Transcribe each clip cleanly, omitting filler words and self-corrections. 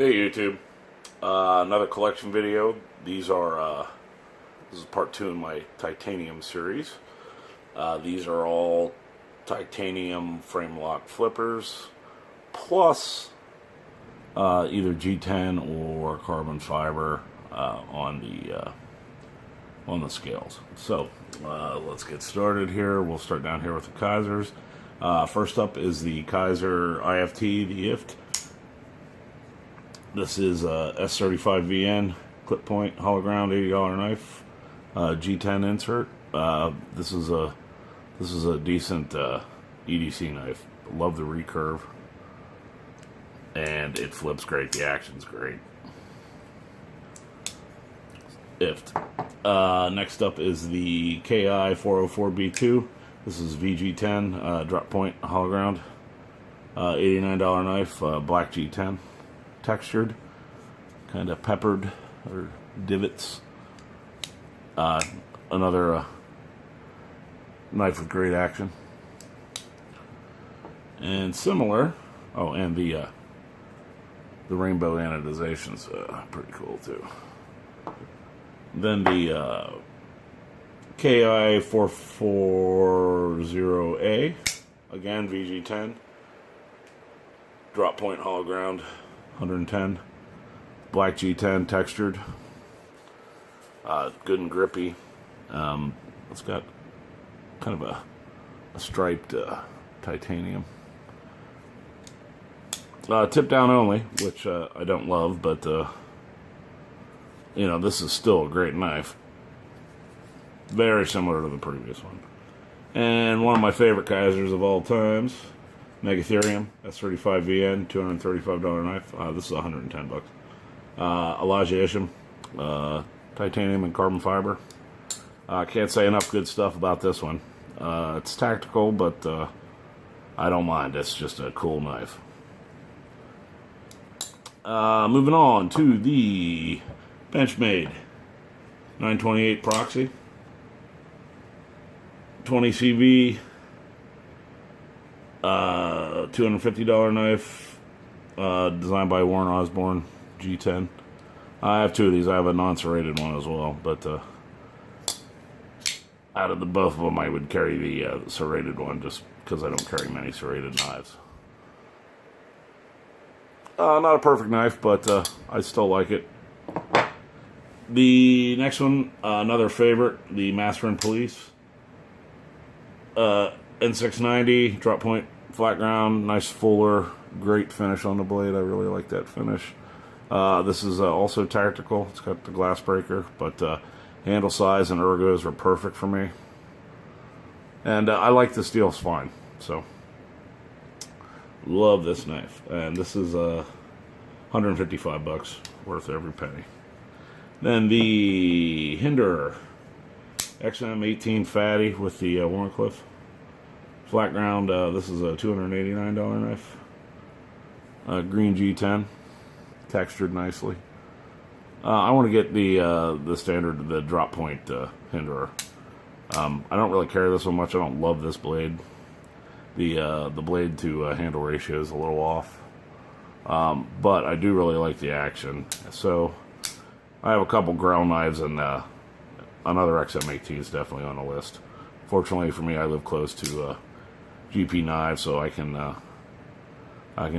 Hey YouTube, another collection video. This is part 2 in my titanium series. These are all titanium frame lock flippers, plus either G10 or carbon fiber on the scales. So let's get started here. We'll start down here with the Kaisers. First up is the Kaiser IFT, the IFT. This is a S35VN clip point hollow ground $80 knife, G10 insert. This is a decent EDC knife. Love the recurve, and it flips great. The action's great. IFT. Next up is the KI 404B2. This is VG10 drop point hollow ground, $89 knife, black G10. Textured, kind of peppered or divots. Another knife with great action, and similar. Oh, and the rainbow anodization's pretty cool too. Then the KI 440A, again VG10, drop point hollow ground. 110, black G10 textured, good and grippy. It's got kind of a striped titanium. Tip down only, which I don't love, but this is still a great knife. Very similar to the previous one. And one of my favorite Kaisers of all times, Megatherium S35VN, $235 knife. This is $110. Elijah Isham, titanium and carbon fiber. Can't say enough good stuff about this one. It's tactical, but I don't mind. It's just a cool knife. Moving on to the Benchmade 928 Proxy, 20 CV. $250 knife, designed by Warren Osborne, G10. I have two of these. I have a non-serrated one as well, but out of the both of them, I would carry the serrated one just because I don't carry many serrated knives. Not a perfect knife, but I still like it. The next one, another favorite, the Master and Police. N690, drop point, flat ground, nice fuller, great finish on the blade. I really like that finish. This is also tactical. It's got the glass breaker, but handle size and ergos are perfect for me. And I like the steel's fine, so love this knife. And this is $155, worth every penny. Then the Hinderer XM18 Fatty with the Wharncliffe. Flat ground, this is a $289 knife. Green G10, textured nicely. I want to get the standard, the drop point Hinderer. I don't really carry this one much. I don't love this blade. The blade to handle ratio is a little off, but I do really like the action. So I have a couple ground knives, and another XM18 is definitely on the list. Fortunately for me, I live close to GP Knives, so I can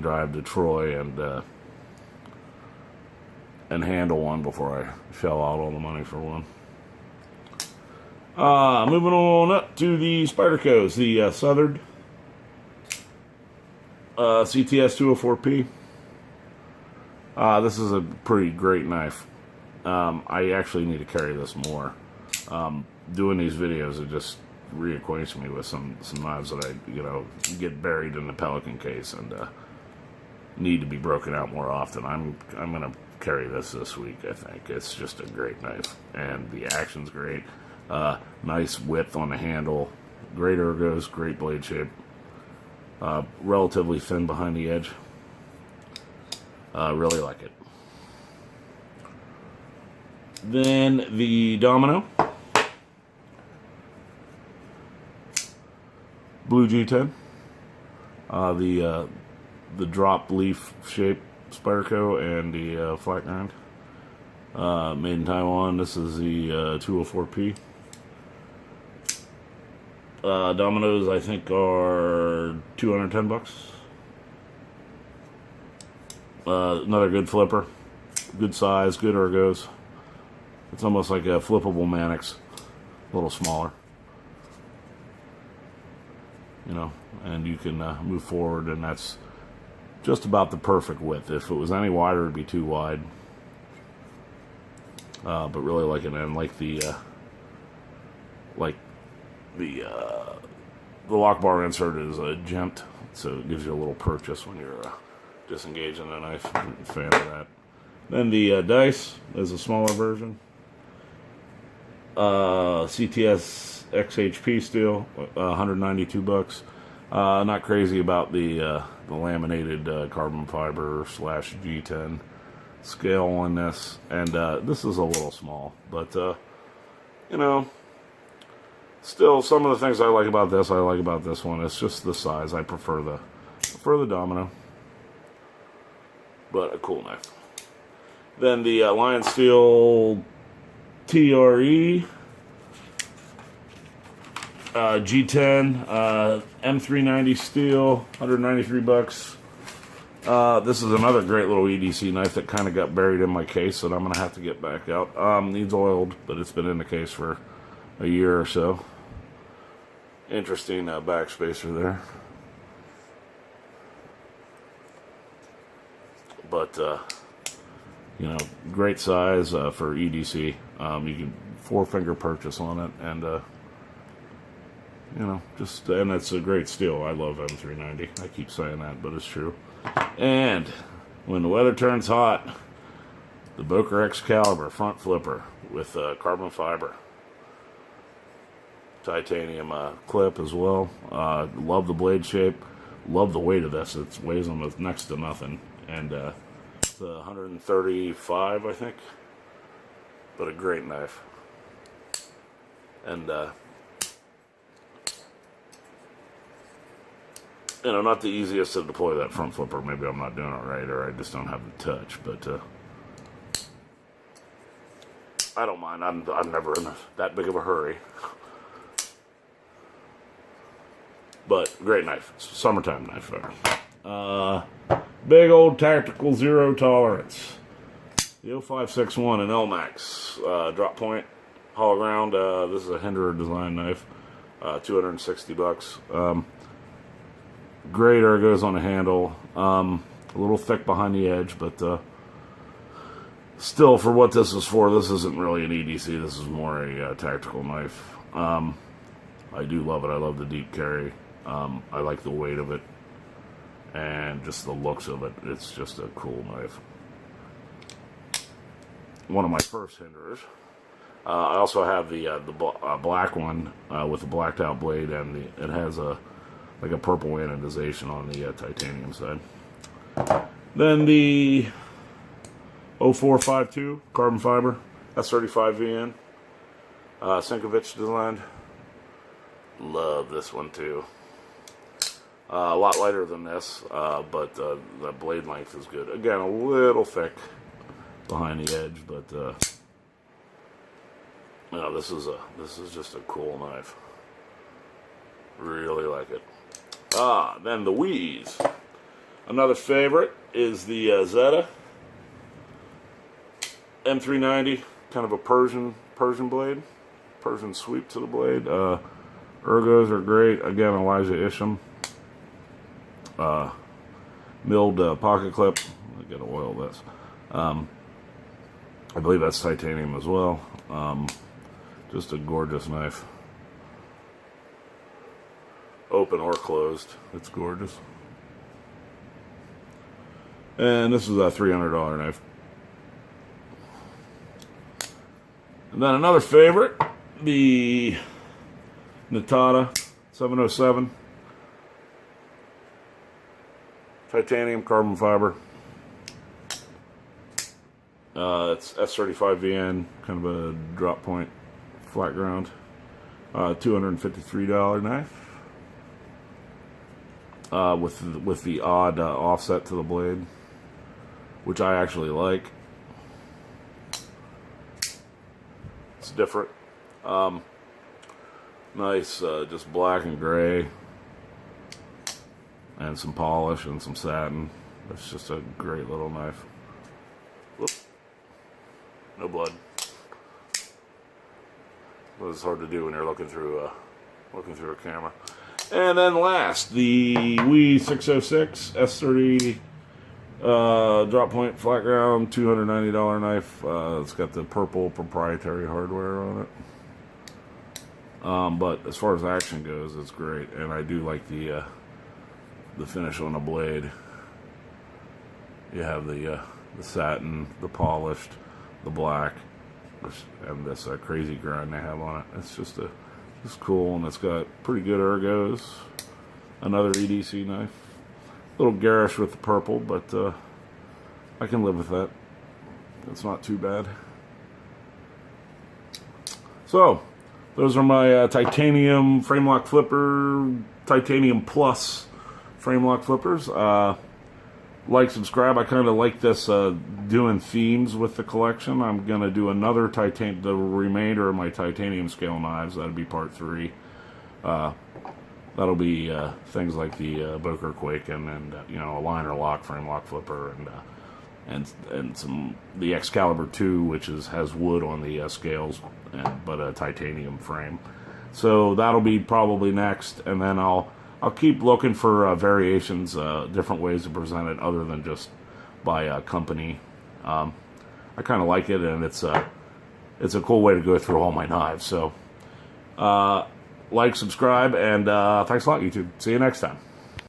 drive to Troy and handle one before I shell out all the money for one. Moving on up to the Spydercos, the Southern CTS 204P. This is a pretty great knife. I actually need to carry this more. Doing these videos, it just reacquaints me with some knives that I get buried in the Pelican case and need to be broken out more often. I'm gonna carry this week. I think it's just a great knife, and the action's great. Nice width on the handle, great ergos, great blade shape, relatively thin behind the edge. Really like it. Then the Domino Blue G10. The drop leaf shape Spyderco and the flat grind. Made in Taiwan. This is the 204P. Dominoes, I think, are $210. Another good flipper. Good size, good ergos. It's almost like a flippable Mannix. A little smaller. You know, and you can move forward, and that's just about the perfect width. If it was any wider, it'd be too wide. But really like it, and like the lock bar insert is a gent, so it gives you a little purchase when you're disengaging the knife. I'm a fan of that. Then the dice is a smaller version. CTS XHP steel, $192. Not crazy about the laminated carbon fiber / G10 scale on this, and this is a little small, but you know, still some of the things I like about this, I like about this one. It's just the size. I prefer the Domino, but a cool knife. Then the Lion Steel TRE G10 M390 steel, $193. This is another great little EDC knife that kind of got buried in my case that I'm going to have to get back out. Needs oiled, but it's been in the case for a year or so. Interesting backspacer there. But, you know, great size for EDC. You can 4-finger purchase on it, and, you know, and it's a great steel. I love M390. I keep saying that, but it's true. And when the weather turns hot, the Boker Excalibur front flipper with carbon fiber, titanium clip as well. Love the blade shape. Love the weight of this. It weighs almost next to nothing, and it's 135, I think. But a great knife. And you know, not the easiest to deploy that front flipper. Maybe I'm not doing it right, or I just don't have the touch. But I don't mind. I'm never in that big of a hurry. But great knife. Summertime knife there. Big old tactical zero tolerance. The 0561 and LMAX drop point hollow ground. This is a Hinderer design knife. $260. Great ergos on the handle. A little thick behind the edge, but still, for what this is for, this isn't really an EDC. This is more a tactical knife. I do love it. I love the deep carry. I like the weight of it, and just the looks of it. It's just a cool knife. One of my first Hinderers. I also have the black one with the blacked out blade, and it has like a purple anodization on the titanium side. Then the 0452 carbon fiber S35VN, Sinkovich designed. Love this one too. A lot lighter than this, but the blade length is good. Again, a little thick behind the edge, but no, this is just a cool knife. Really like it. Then the Wheeze. Another favorite is the Zeta M390, kind of a Persian blade, Persian sweep to the blade. Ergos are great. Again, Elijah Isham. Milled pocket clip. I gotta oil this. I believe that's titanium as well. Just a gorgeous knife. Open or closed. It's gorgeous. And this is a $300 knife. And then another favorite, the Natada 707. Titanium carbon fiber. It's S35VN, kind of a drop point, flat ground. $253 knife. With the odd offset to the blade. which I actually like. It's different. Nice, just black and gray, and some polish and some satin. It's just a great little knife. Whoop. No blood. But it's hard to do when you're looking through a camera. And then last, the WE 606 S30 drop point flat ground $290 knife. It's got the purple proprietary hardware on it. But as far as action goes, it's great, and I do like the finish on the blade. You have the satin, the polished, the black, and this crazy grind they have on it. It's just cool, and it's got pretty good ergos. Another EDC knife, a little garish with the purple, but I can live with that. It's not too bad. So those are my titanium frame lock flipper, titanium plus frame lock flippers. Like, subscribe. I kind of like this doing themes with the collection. I'm going to do another the remainder of my titanium scale knives. That'll be part 3. That'll be things like the Boker Quaken and you know, a liner lock frame lock flipper and some the Excalibur 2, which has wood on the scales, but a titanium frame. So that'll be probably next, and then I'll keep looking for variations, different ways to present it other than just by company. I kind of like it, and it's a cool way to go through all my knives. So like, subscribe, and thanks a lot, YouTube. See you next time.